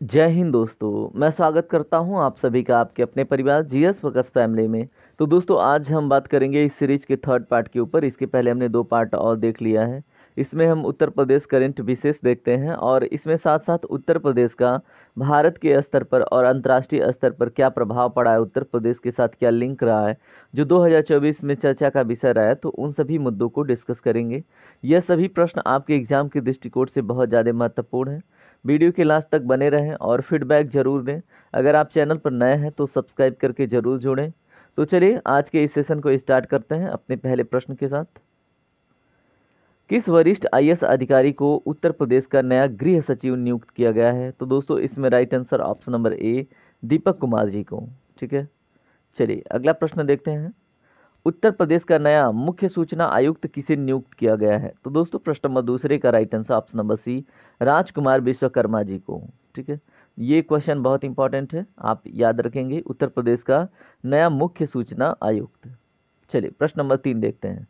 जय हिंद दोस्तों, मैं स्वागत करता हूं आप सभी का आपके अपने परिवार जीएस फोकस फैमिली में। तो दोस्तों आज हम बात करेंगे इस सीरीज के थर्ड पार्ट के ऊपर। इसके पहले हमने दो पार्ट और देख लिया है। इसमें हम उत्तर प्रदेश करंट विशेष देखते हैं और इसमें साथ साथ उत्तर प्रदेश का भारत के स्तर पर और अंतर्राष्ट्रीय स्तर पर क्या प्रभाव पड़ा है, उत्तर प्रदेश के साथ क्या लिंक रहा है, जो 2024 में चर्चा का विषय रहा है, तो उन सभी मुद्दों को डिस्कस करेंगे। यह सभी प्रश्न आपके एग्जाम के दृष्टिकोण से बहुत ज़्यादा महत्वपूर्ण है। वीडियो के लास्ट तक बने रहें और फीडबैक जरूर दें। अगर आप चैनल पर नए हैं तो सब्सक्राइब करके जरूर जुड़ें। तो चलिए आज के इस सेशन को स्टार्ट करते हैं अपने पहले प्रश्न के साथ। किस वरिष्ठ आईएएस अधिकारी को उत्तर प्रदेश का नया गृह सचिव नियुक्त किया गया है? तो दोस्तों इसमें right answer option number A, Deepak Kumar ji को। ठीक है, चलिए अगला प्रश्न देखते हैं। उत्तर प्रदेश का नया मुख्य सूचना आयुक्त किसे नियुक्त किया गया है? तो दोस्तों प्रश्न नंबर दूसरे का right answer option number C, Rajkumar Vishwakarma ji को। ठीक है, ये क्वेश्चन बहुत इंपॉर्टेंट है, आप याद रखेंगे। उत्तर प्रदेश का नया मुख्य सूचना आयुक्त। चलिए प्रश्न नंबर 3 देखते हैं।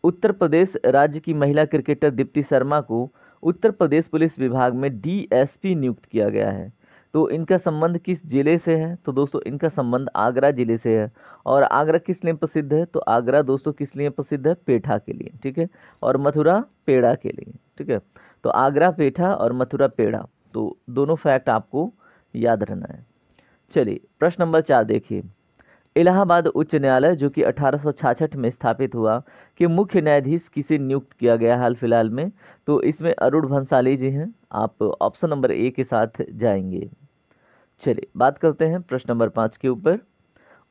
उत्तर प्रदेश राज्य की महिला क्रिकेटर दीप्ति शर्मा को उत्तर प्रदेश पुलिस विभाग में डीएसपी नियुक्त किया गया है। तो इनका संबंध किस जिले से है? तो दोस्तों इनका संबंध आगरा जिले से है। और आगरा किस लिए प्रसिद्ध है? तो आगरा दोस्तों किस लिए प्रसिद्ध है? पेठा के लिए। ठीक है, और मथुरा पेड़ा के लिए। ठीक है, तो आगरा पेठा और मथुरा पेड़ा, तो दोनों फैक्ट आपको याद रहना है। चलिए प्रश्न नंबर 4 देखिए। इलाहाबाद उच्च न्यायालय जो कि 1866 में स्थापित हुआ, कि मुख्य न्यायाधीश किसे नियुक्त किया गया हाल फिलहाल में? तो इसमें अरुण भंसाली जी हैं। आप ऑप्शन नंबर ए के साथ जाएंगे। चलिए बात करते हैं प्रश्न नंबर 5 के ऊपर।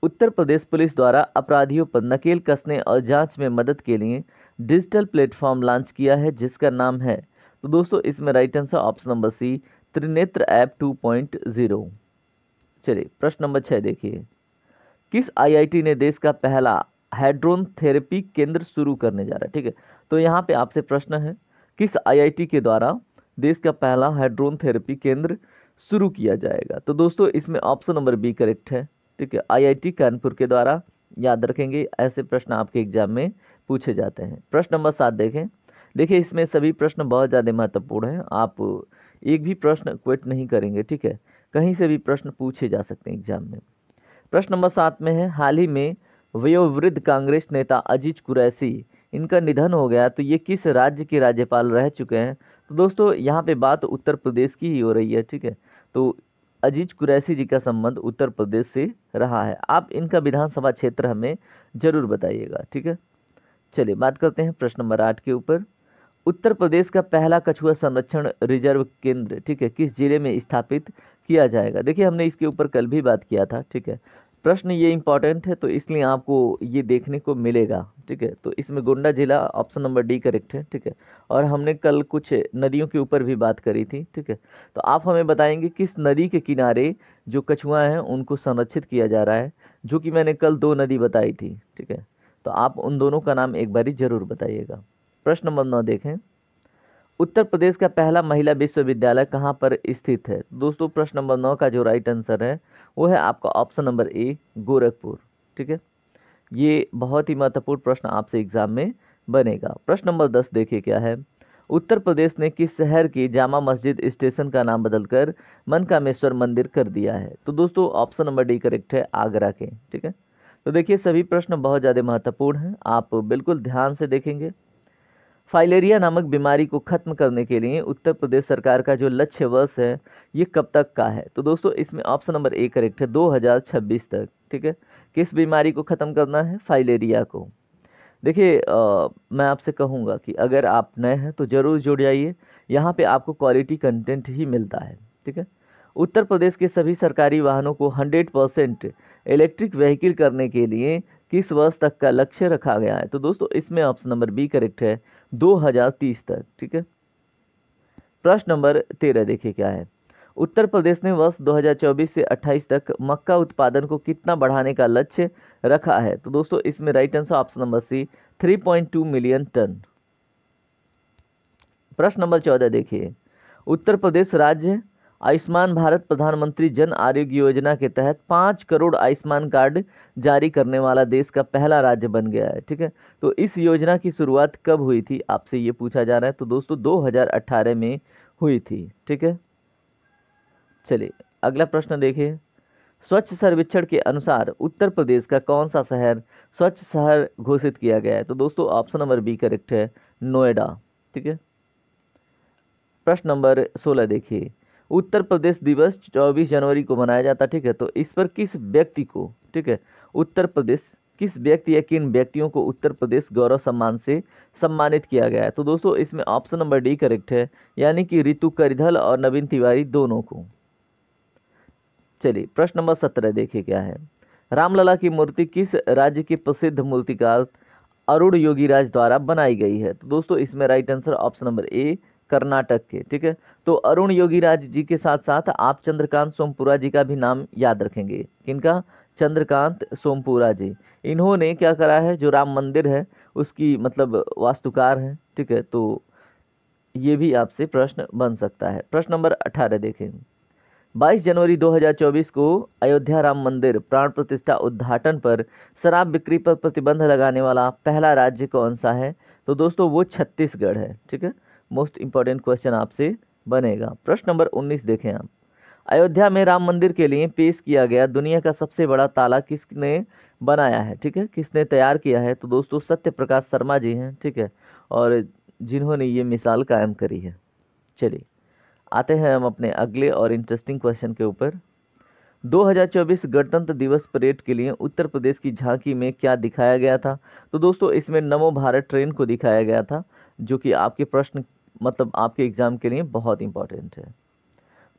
उत्तर प्रदेश पुलिस द्वारा अपराधियों पर नकेल कसने और जांच में मदद के लिए डिजिटल प्लेटफॉर्म लॉन्च किया है जिसका नाम है? तो दोस्तों इसमें right answer option number C, Trinetra app 2.0। चलिए प्रश्न नंबर 6 देखिए। किस आईआईटी ने देश का पहला हाइड्रोन थेरेपी केंद्र शुरू करने जा रहा है? ठीक है, तो यहाँ पे आपसे प्रश्न है, किस आईआईटी के द्वारा देश का पहला हाइड्रोन थेरेपी केंद्र शुरू किया जाएगा? तो दोस्तों इसमें ऑप्शन नंबर बी करेक्ट है। ठीक है, आईआईटी कानपुर के द्वारा। याद रखेंगे, ऐसे प्रश्न आपके एग्जाम में पूछे जाते हैं। प्रश्न नंबर 7 देखें। देखिए इसमें सभी प्रश्न बहुत ज़्यादा महत्वपूर्ण हैं, आप एक भी प्रश्न क्विट नहीं करेंगे। ठीक है, कहीं से भी प्रश्न पूछे जा सकते हैं एग्जाम में। प्रश्न नंबर 7 में है, हाल ही में वयोवृद्ध कांग्रेस नेता अजीज कुरैशी, इनका निधन हो गया, तो ये किस राज्य के राज्यपाल रह चुके हैं? तो दोस्तों यहाँ पे बात उत्तर प्रदेश की ही हो रही है। ठीक है, तो अजीज कुरैशी जी का संबंध उत्तर प्रदेश से रहा है। आप इनका विधानसभा क्षेत्र हमें जरूर बताइएगा। ठीक है, चलिए बात करते हैं प्रश्न नंबर 8 के ऊपर। उत्तर प्रदेश का पहला कछुआ संरक्षण रिजर्व केंद्र, ठीक है, किस जिले में स्थापित किया जाएगा? देखिए हमने इसके ऊपर कल भी बात किया था। ठीक है, प्रश्न ये इंपॉर्टेंट है तो इसलिए आपको ये देखने को मिलेगा। ठीक है, तो इसमें गोंडा जिला ऑप्शन नंबर डी करेक्ट है। ठीक है, और हमने कल कुछ नदियों के ऊपर भी बात करी थी। ठीक है, तो आप हमें बताएंगे किस नदी के किनारे जो कछुआ हैं उनको संरक्षित किया जा रहा है, जो कि मैंने कल दो नदी बताई थी। ठीक है, तो आप उन दोनों का नाम एक बारी जरूर बताइएगा। प्रश्न नंबर 9 देखें। उत्तर प्रदेश का पहला महिला विश्वविद्यालय कहाँ पर स्थित है? दोस्तों प्रश्न नंबर 9 का जो राइट आंसर है वो है आपका ऑप्शन नंबर ए, गोरखपुर। ठीक है, ये बहुत ही महत्वपूर्ण प्रश्न आपसे एग्जाम में बनेगा। प्रश्न नंबर 10 देखिए क्या है। उत्तर प्रदेश ने किस शहर की जामा मस्जिद स्टेशन का नाम बदलकर मनकामेश्वर मंदिर कर दिया है? तो दोस्तों ऑप्शन नंबर डी करेक्ट है, आगरा के। ठीक है, तो देखिए सभी प्रश्न बहुत ज़्यादा महत्वपूर्ण हैं, आप बिल्कुल ध्यान से देखेंगे। फाइलेरिया नामक बीमारी को खत्म करने के लिए उत्तर प्रदेश सरकार का जो लक्ष्य वर्ष है ये कब तक का है? तो दोस्तों इसमें ऑप्शन नंबर ए करेक्ट है, 2026 तक। ठीक है, किस बीमारी को खत्म करना है? फाइलेरिया को। देखिए मैं आपसे कहूँगा कि अगर आप नए हैं तो ज़रूर जुड़ जाइए, यहाँ पे आपको क्वालिटी कंटेंट ही मिलता है। ठीक है, उत्तर प्रदेश के सभी सरकारी वाहनों को 100% इलेक्ट्रिक व्हीकल करने के लिए किस वर्ष तक का लक्ष्य रखा गया है? तो दोस्तों इसमें ऑप्शन नंबर बी करेक्ट है, 2030 तक। ठीक है, प्रश्न नंबर 13 देखिए क्या है। उत्तर प्रदेश ने वर्ष 2024 से 28 तक मक्का उत्पादन को कितना बढ़ाने का लक्ष्य रखा है? तो दोस्तों इसमें right answer option number C, 3.2 million tonne. प्रश्न नंबर 14 देखिए। उत्तर प्रदेश राज्य आयुष्मान भारत प्रधानमंत्री जन आरोग्य योजना के तहत 5 करोड़ आयुष्मान कार्ड जारी करने वाला देश का पहला राज्य बन गया है। ठीक है, तो इस योजना की शुरुआत कब हुई थी आपसे ये पूछा जा रहा है। तो दोस्तों 2018 में हुई थी। ठीक है, चलिए अगला प्रश्न देखिए। स्वच्छ सर्वेक्षण के अनुसार उत्तर प्रदेश का कौन सा शहर स्वच्छ शहर घोषित किया गया है? तो दोस्तों ऑप्शन नंबर बी करेक्ट है, नोएडा। ठीक है। प्रश्न नंबर 16 देखिए। उत्तर प्रदेश दिवस 24 जनवरी को मनाया जाता है। ठीक है। तो इस पर किस व्यक्ति को, ठीक है, उत्तर प्रदेश किस व्यक्ति या किन व्यक्तियों को उत्तर प्रदेश गौरव सम्मान से सम्मानित किया गया है? तो दोस्तों इसमें ऑप्शन नंबर डी करेक्ट है, यानी कि रितु करिधल और नवीन तिवारी दोनों को। चलिए प्रश्न नंबर 17 देखिए क्या है। रामलला की मूर्ति किस राज्य के प्रसिद्ध मूर्तिकार अरुण योगीराज द्वारा बनाई गई है? तो दोस्तों इसमें राइट आंसर ऑप्शन नंबर ए, कर्नाटक के। ठीक है। तो अरुण योगीराज जी के साथ साथ आप चंद्रकांत सोमपुरा जी का भी नाम याद रखेंगे। किनका? चंद्रकांत सोमपुरा जी। इन्होंने क्या करा है, जो राम मंदिर है उसकी मतलब वास्तुकार है। ठीक है। तो ये भी आपसे प्रश्न बन सकता है। प्रश्न नंबर 18 देखें। 22 जनवरी 2024 को अयोध्या राम मंदिर प्राण प्रतिष्ठा उद्घाटन पर शराब बिक्री पर प्रतिबंध लगाने वाला पहला राज्य कौन सा है? तो दोस्तों वो छत्तीसगढ़ है। ठीक है। मोस्ट इंपॉर्टेंट क्वेश्चन आपसे बनेगा। प्रश्न नंबर 19 देखें आप। अयोध्या में राम मंदिर के लिए पेश किया गया दुनिया का सबसे बड़ा ताला किसने बनाया है? ठीक है, किसने तैयार किया है? तो दोस्तों सत्य प्रकाश शर्मा जी हैं। ठीक है। और जिन्होंने ये मिसाल कायम करी है। चलिए आते हैं हम अपने अगले और इंटरेस्टिंग क्वेश्चन के ऊपर। 2024 गणतंत्र दिवस परेड के लिए उत्तर प्रदेश की झांकी में क्या दिखाया गया था? तो दोस्तों इसमें नमो भारत ट्रेन को दिखाया गया था, जो कि आपके प्रश्न मतलब आपके एग्जाम के लिए बहुत इंपॉर्टेंट है।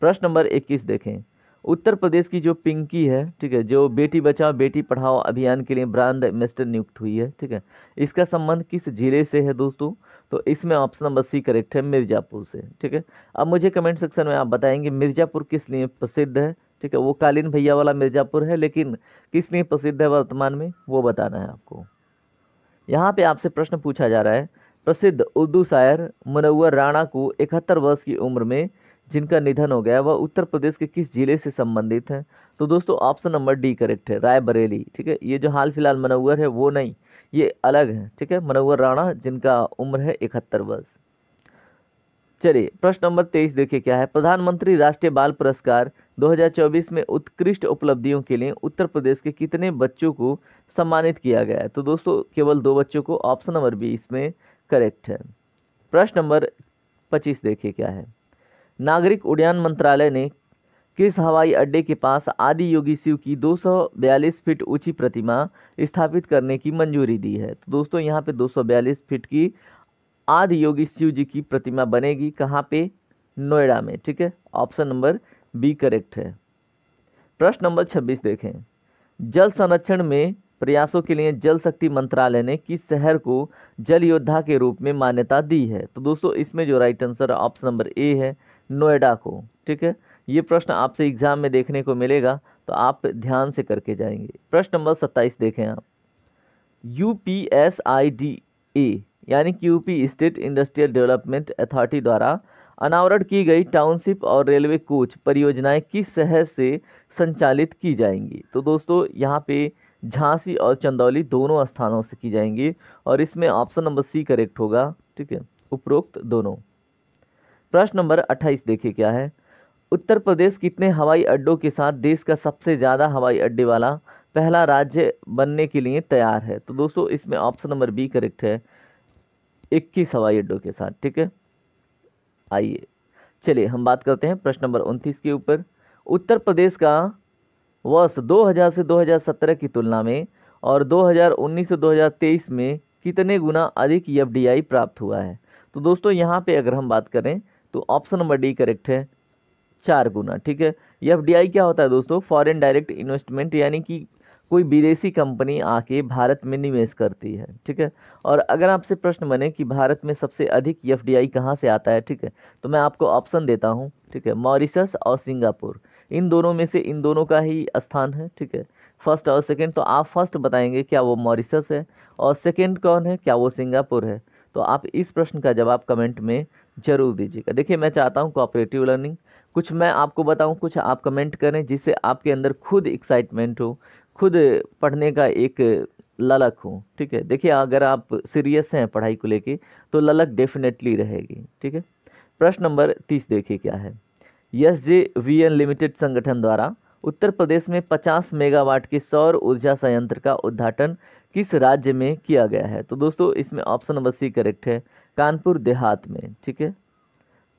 प्रश्न नंबर 21 देखें। उत्तर प्रदेश की जो पिंकी है, ठीक है, जो बेटी बचाओ बेटी पढ़ाओ अभियान के लिए ब्रांड एम्बेसडर नियुक्त हुई है, ठीक है, इसका संबंध किस जिले से है दोस्तों? तो इसमें ऑप्शन नंबर सी करेक्ट है, मिर्जापुर से। ठीक है। अब मुझे कमेंट सेक्शन में आप बताएंगे मिर्जापुर किस लिए प्रसिद्ध है। ठीक है, वो कालीन भैया वाला मिर्जापुर है, लेकिन किस लिए प्रसिद्ध है वर्तमान में, वो बताना है आपको। यहाँ पे आपसे प्रश्न पूछा जा रहा है, प्रसिद्ध उर्दू शायर मुनव्वर राणा को 71 वर्ष की उम्र में जिनका निधन हो गया, वह उत्तर प्रदेश के किस जिले से संबंधित हैं? तो दोस्तों ऑप्शन नंबर डी करेक्ट है, रायबरेली। ठीक है। ये जो हाल फिलहाल मुनव्वर है वो नहीं, ये अलग है। ठीक है, मुनव्वर राणा जिनका उम्र है 71 वर्ष। चलिए प्रश्न नंबर 23 देखिए क्या है। प्रधानमंत्री राष्ट्रीय बाल पुरस्कार 2024 में उत्कृष्ट उपलब्धियों के लिए उत्तर प्रदेश के कितने बच्चों को सम्मानित किया गया है? तो दोस्तों केवल 2 बच्चों को, ऑप्शन नंबर बी इसमें करेक्ट है। प्रश्न नंबर 25 देखिए क्या है। नागरिक उड्डयन मंत्रालय ने किस हवाई अड्डे के पास आदि योगी शिव की 242 फीट ऊंची प्रतिमा स्थापित करने की मंजूरी दी है? तो दोस्तों यहाँ पे 242 फीट की आदि योगी शिव जी की प्रतिमा बनेगी। कहाँ पे? नोएडा में। ठीक है, ऑप्शन नंबर बी करेक्ट है। प्रश्न नंबर 26 देखें। जल संरक्षण में प्रयासों के लिए जल शक्ति मंत्रालय ने किस शहर को जल योद्धा के रूप में मान्यता दी है? तो दोस्तों इसमें जो राइट आंसर है ऑप्शन नंबर ए है, नोएडा को। ठीक है, ये प्रश्न आपसे एग्जाम में देखने को मिलेगा, तो आप ध्यान से करके जाएंगे। प्रश्न नंबर 27 देखें आप। UPSIDA यानी कि UP state industrial development authority द्वारा अनावरण की गई टाउनशिप और रेलवे कोच परियोजनाएं किस शहर से संचालित की जाएंगी? तो दोस्तों यहाँ पे झांसी और चंदौली दोनों स्थानों से की जाएंगी, और इसमें ऑप्शन नंबर सी करेक्ट होगा। ठीक है, उपरोक्त दोनों। प्रश्न नंबर 28 देखिए क्या है। उत्तर प्रदेश कितने हवाई अड्डों के साथ देश का सबसे ज़्यादा हवाई अड्डे वाला पहला राज्य बनने के लिए तैयार है? तो दोस्तों इसमें ऑप्शन नंबर बी करेक्ट है, 21 हवाई अड्डों के साथ। ठीक है, आइए चलिए हम बात करते हैं प्रश्न नंबर 29 के ऊपर। उत्तर प्रदेश का वर्ष 2000 से 2017 की तुलना में और 2019 से 2023 में कितने गुना अधिक एफडीआई प्राप्त हुआ है? तो दोस्तों यहाँ पे अगर हम बात करें तो ऑप्शन नंबर डी करेक्ट है, 4 गुना। ठीक है, एफडीआई क्या होता है दोस्तों? फॉरेन डायरेक्ट इन्वेस्टमेंट, यानी कि कोई विदेशी कंपनी आके भारत में निवेश करती है। ठीक है, और अगर आपसे प्रश्न बने कि भारत में सबसे अधिक एफडीआई कहाँ से आता है, ठीक है, तो मैं आपको ऑप्शन देता हूँ। ठीक है, मॉरिशस और सिंगापुर, इन दोनों में से इन दोनों का ही स्थान है। ठीक है, फर्स्ट और सेकंड। तो आप फर्स्ट बताएंगे क्या वो मॉरिशस है, और सेकंड कौन है, क्या वो सिंगापुर है? तो आप इस प्रश्न का जवाब कमेंट में जरूर दीजिएगा। देखिए मैं चाहता हूँ कोऑपरेटिव लर्निंग, कुछ मैं आपको बताऊँ, कुछ आप कमेंट करें, जिससे आपके अंदर खुद एक्साइटमेंट हो, खुद पढ़ने का एक ललक हो। ठीक है, देखिए अगर आप सीरियस हैं पढ़ाई को लेके तो ललक डेफिनेटली रहेगी। ठीक है, प्रश्न नंबर 30 देखिए क्या है। SJVN लिमिटेड संगठन द्वारा उत्तर प्रदेश में 50 मेगावाट के सौर ऊर्जा संयंत्र का उद्घाटन किस राज्य में किया गया है? तो दोस्तों इसमें ऑप्शन नंबर सी करेक्ट है, कानपुर देहात में। ठीक है,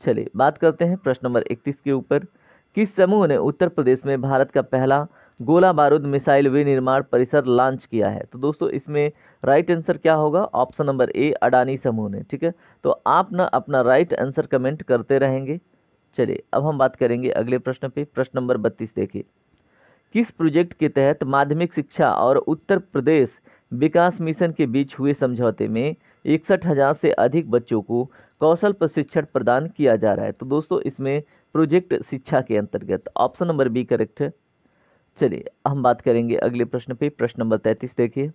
चलिए बात करते हैं प्रश्न नंबर 31 के ऊपर। किस समूह ने उत्तर प्रदेश में भारत का पहला गोला बारूद मिसाइल विनिर्माण परिसर लॉन्च किया है? तो दोस्तों इसमें राइट आंसर क्या होगा? ऑप्शन नंबर ए, अडानी समूह ने। ठीक है, तो आप ना अपना राइट आंसर कमेंट करते रहेंगे। चलिए अब हम बात करेंगे अगले प्रश्न पे। प्रश्न नंबर 32 देखिए, किस प्रोजेक्ट के तहत माध्यमिक शिक्षा और उत्तर प्रदेश विकास मिशन के बीच हुए समझौते में 61,000 से अधिक बच्चों को कौशल प्रशिक्षण प्रदान किया जा रहा है? तो दोस्तों इसमें प्रोजेक्ट शिक्षा के अंतर्गत ऑप्शन नंबर बी करेक्ट है। चलिए हम बात करेंगे अगले प्रश्न पे। प्रश्न नंबर 33 देखिए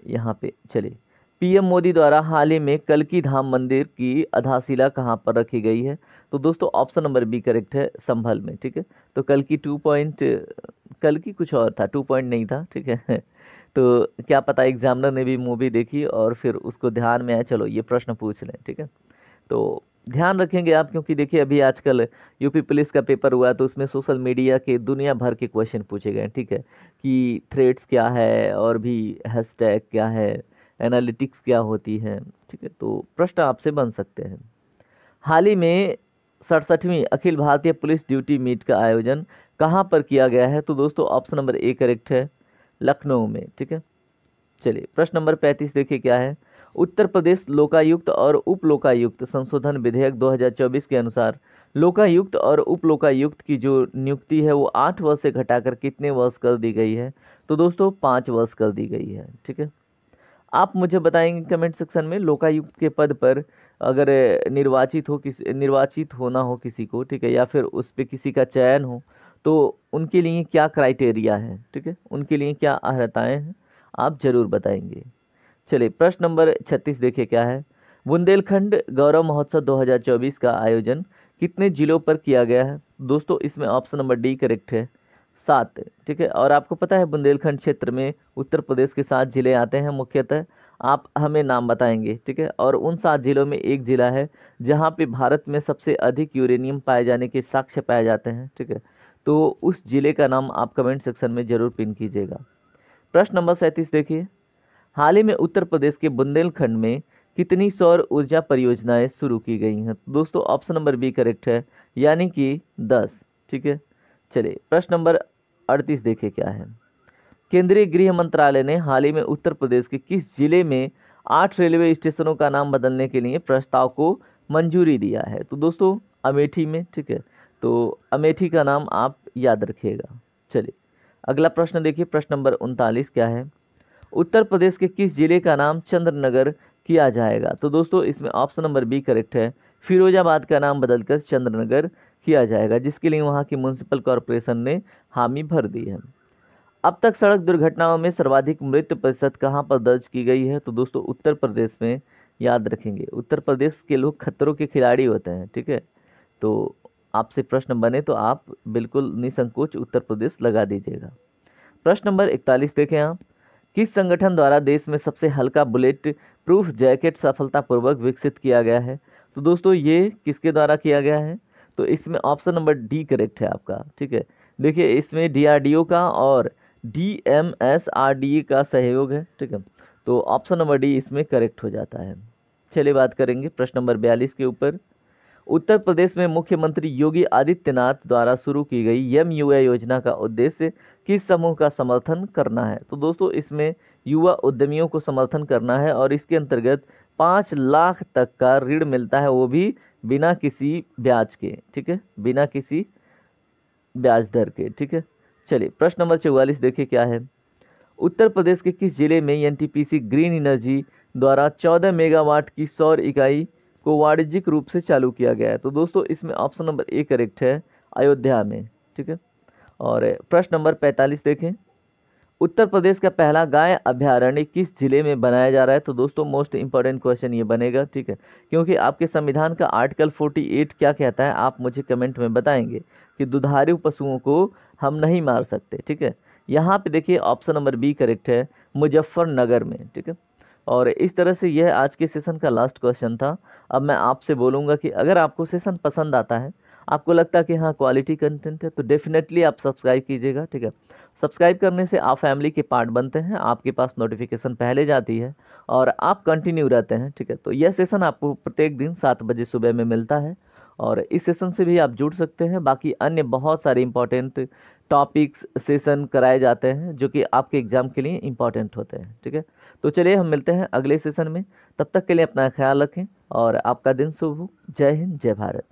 यहाँ पे। चलिए, पीएम मोदी द्वारा हाल ही में कल्की धाम मंदिर की आधारशिला कहाँ पर रखी गई है? तो दोस्तों ऑप्शन नंबर बी करेक्ट है, संभल में। ठीक है, तो कल्की कल्की कुछ और था, 2 पॉइंट नहीं था। ठीक है तो क्या पता एग्जामिनर ने भी मूवी देखी और फिर उसको ध्यान में आया, चलो ये प्रश्न पूछ लें। ठीक है, तो ध्यान रखेंगे आप, क्योंकि देखिए अभी आजकल यूपी पुलिस का पेपर हुआ तो उसमें सोशल मीडिया के दुनिया भर के क्वेश्चन पूछे गए। ठीक है, कि थ्रेड्स क्या है और भी हैशटैग क्या है, एनालिटिक्स क्या होती है। ठीक है, तो प्रश्न आपसे बन सकते हैं। हाल ही में 67वीं Akhil Bharatiya police duty meet का आयोजन कहाँ पर किया गया है? तो दोस्तों ऑप्शन नंबर ए करेक्ट है, लखनऊ में। ठीक है, चलिए प्रश्न नंबर 35 देखिए क्या है। उत्तर प्रदेश लोकायुक्त और उप लोकायुक्त संशोधन विधेयक 2024 के अनुसार लोकायुक्त और उप लोकायुक्त की जो नियुक्ति है वो 8 वर्ष से घटाकर कितने वर्ष कर दी गई है? तो दोस्तों 5 वर्ष कर दी गई है। ठीक है, आप मुझे बताएंगे कमेंट सेक्शन में, लोकायुक्त के पद पर अगर निर्वाचित होना हो किसी को, ठीक है, या फिर उस पर किसी का चयन हो तो उनके लिए क्या क्राइटेरिया है? ठीक है, उनके लिए क्या अर्हताएं हैं, आप जरूर बताएंगे। चलिए प्रश्न नंबर 36 देखिए क्या है। बुंदेलखंड गौरव महोत्सव 2024 का आयोजन कितने जिलों पर किया गया है? दोस्तों इसमें ऑप्शन नंबर डी करेक्ट है, 7। ठीक है, और आपको पता है बुंदेलखंड क्षेत्र में उत्तर प्रदेश के 7 जिले आते हैं मुख्यतः, आप हमें नाम बताएंगे। ठीक है, और उन 7 जिलों में एक जिला है जहाँ पे भारत में सबसे अधिक यूरेनियम पाए जाने के साक्ष्य पाए जाते हैं। ठीक है, तो उस जिले का नाम आप कमेंट सेक्शन में जरूर पिन कीजिएगा। प्रश्न नंबर 37 देखिए, हाल ही में उत्तर प्रदेश के बुंदेलखंड में कितनी सौर ऊर्जा परियोजनाएं शुरू की गई हैं? दोस्तों ऑप्शन नंबर बी करेक्ट है, यानी कि 10। ठीक है, चलिए प्रश्न नंबर 38 देखिए क्या है। केंद्रीय गृह मंत्रालय ने हाल ही में उत्तर प्रदेश के किस जिले में 8 रेलवे स्टेशनों का नाम बदलने के लिए प्रस्ताव को मंजूरी दिया है? तो दोस्तों अमेठी में। ठीक है, तो अमेठी का नाम आप याद रखिएगा। चलिए अगला प्रश्न देखिए, प्रश्न नंबर 39 क्या है। उत्तर प्रदेश के किस जिले का नाम चंद्रनगर किया जाएगा? तो दोस्तों इसमें ऑप्शन नंबर बी करेक्ट है, फिरोजाबाद का नाम बदलकर चंद्रनगर किया जाएगा, जिसके लिए वहां की म्युनिसिपल कॉरपोरेशन ने हामी भर दी है। अब तक सड़क दुर्घटनाओं में सर्वाधिक मृत्यु प्रतिशत कहां पर दर्ज की गई है? तो दोस्तों उत्तर प्रदेश में। याद रखेंगे उत्तर प्रदेश के लोग खतरों के खिलाड़ी होते हैं। ठीक है, तो आपसे प्रश्न बने तो आप बिल्कुल निसंकोच उत्तर प्रदेश लगा दीजिएगा। प्रश्न नंबर 41 देखें आप, किस संगठन द्वारा देश में सबसे हल्का बुलेट प्रूफ जैकेट सफलतापूर्वक विकसित किया गया है? तो दोस्तों ये किसके द्वारा किया गया है? तो इसमें ऑप्शन नंबर डी करेक्ट है आपका। ठीक है, देखिए इसमें डीआरडीओ का और डीएमएसआरडीए का सहयोग है। ठीक है, तो ऑप्शन नंबर डी इसमें करेक्ट हो जाता है। चलिए बात करेंगे प्रश्न नंबर 42 के ऊपर। उत्तर प्रदेश में मुख्यमंत्री योगी आदित्यनाथ द्वारा शुरू की गई MUA योजना का उद्देश्य किस समूह का समर्थन करना है? तो दोस्तों इसमें युवा उद्यमियों को समर्थन करना है और इसके अंतर्गत 5 लाख तक का ऋण मिलता है, वो भी बिना किसी ब्याज के। ठीक है, बिना किसी ब्याज दर के। ठीक है, चलिए प्रश्न नंबर 44 देखिए क्या है। उत्तर प्रदेश के किस जिले में NTPC ग्रीन एनर्जी द्वारा 14 मेगावाट की सौर इकाई को वाणिज्यिक रूप से चालू किया गया है? तो दोस्तों इसमें ऑप्शन नंबर ए करेक्ट है, अयोध्या में। ठीक है, और प्रश्न नंबर 45 देखें। उत्तर प्रदेश का पहला गाय अभ्यारण्य किस जिले में बनाया जा रहा है? तो दोस्तों मोस्ट इंपॉर्टेंट क्वेश्चन ये बनेगा। ठीक है, क्योंकि आपके संविधान का आर्टिकल 48 क्या कहता है, आप मुझे कमेंट में बताएंगे कि दुधारू पशुओं को हम नहीं मार सकते। ठीक है, यहाँ पे देखिए ऑप्शन नंबर बी करेक्ट है, मुजफ्फरनगर में। ठीक है, और इस तरह से यह आज के सेशन का लास्ट क्वेश्चन था। अब मैं आपसे बोलूँगा कि अगर आपको सेशन पसंद आता है, आपको लगता है कि हाँ क्वालिटी कंटेंट है तो डेफिनेटली आप सब्सक्राइब कीजिएगा, ठीक है। सब्सक्राइब करने से आप फैमिली के पार्ट बनते हैं, आपके पास नोटिफिकेशन पहले जाती है और आप कंटिन्यू रहते हैं, ठीक है। तो यह सेशन आपको प्रत्येक दिन 7 बजे सुबह में मिलता है और इस सेशन से भी आप जुड़ सकते हैं। बाकी अन्य बहुत सारे इंपॉर्टेंट टॉपिक्स सेशन कराए जाते हैं जो कि आपके एग्ज़ाम के लिए इंपॉर्टेंट होते हैं, ठीक है। तो चलिए हम मिलते हैं अगले सेशन में, तब तक के लिए अपना ख्याल रखें और आपका दिन शुभ हो। जय हिंद, जय भारत।